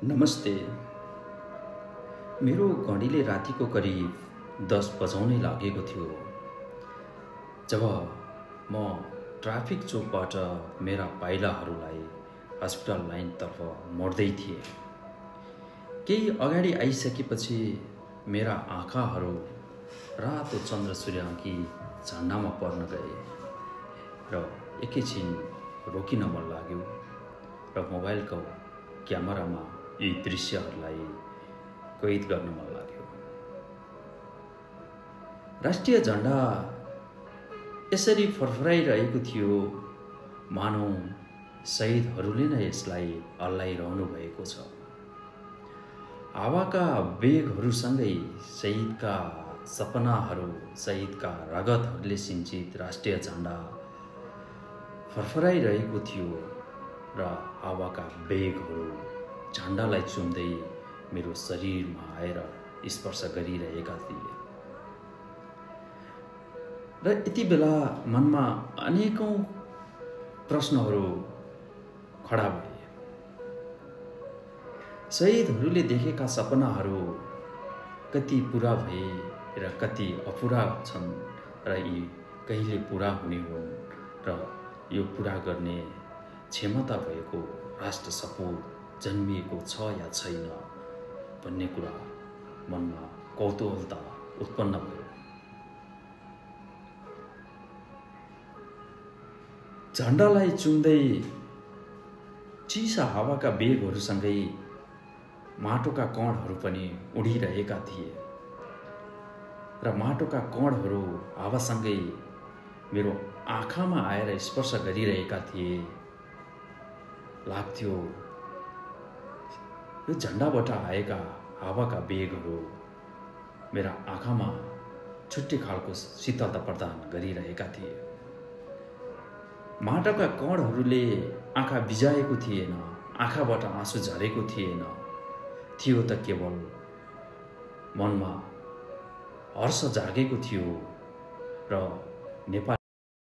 नमस्ते। मेरो घडीले रातिको करिब 10 बजाउनै लागेको थियो जब म ट्राफिक चोकबाट मेरा पाइलाहरूलाई हस्पिटल लाइनतर्फ मोड्दै थिएँ। केही अगाडि आइसकेपछि मेरा आँखाहरू रातो चन्द्र सूर्यकी झन्डामा पर्न गए र एकैछिन रोकिन मन लाग्यो र मोबाइलको क्यामेरामा यी दृश्यहरूलाई कैद गर्न मन लाग्यो। राष्ट्रिय झन्डा यसरी फरफराइरहेको थियो मानौ शहीदहरूले नै यसलाई अल्लाइरहनु भएको छ। हावाका वेगहरूसँगै शहीदका सपनाहरू, शहीदका रगतहरूले सिञ्चित राष्ट्रिय झन्डा फरफराइरहेको थियो र हावाका वेगहरू झन्डालाई चुम्दै मेरो शरीरमा आएर स्पर्श गरिरहेका थिए। र यति बेला मनमा अनेकौं प्रश्नहरू खडा भए। शहीदहरूले देखेका सपनाहरू कति पूरा भए र कति अपुरा छन् र यी कहिले पूरा हुने हुन् र यो पूरा गर्ने क्षमता भएको राष्ट्र सपूत जन्मिएको छ या छैन भन्ने कुरा मनमा कौतूहलता उत्पन्न भयो। झन्डालाई चुम्दै चिसा हावाका वेगहरूसँगै माटोका कणहरू पनि उडिरहेका थिए र माटोका कणहरू हावासँगै मेरो आँखामा आएर स्पर्श गरिरहेका थिए। लाग्थ्यो यो झन्डाबाट आएका हावाका वेगहरू मेरा आँखामा छुट्टै खालको शीतलता प्रदान गरिरहेका थिए। माटोका कणहरूले आँखा बिजाएको थिएन, आँखाबाट आँसु झरेको थिएन, थियो त केवल मनमा हर्ष जागेको थियो र नेपाल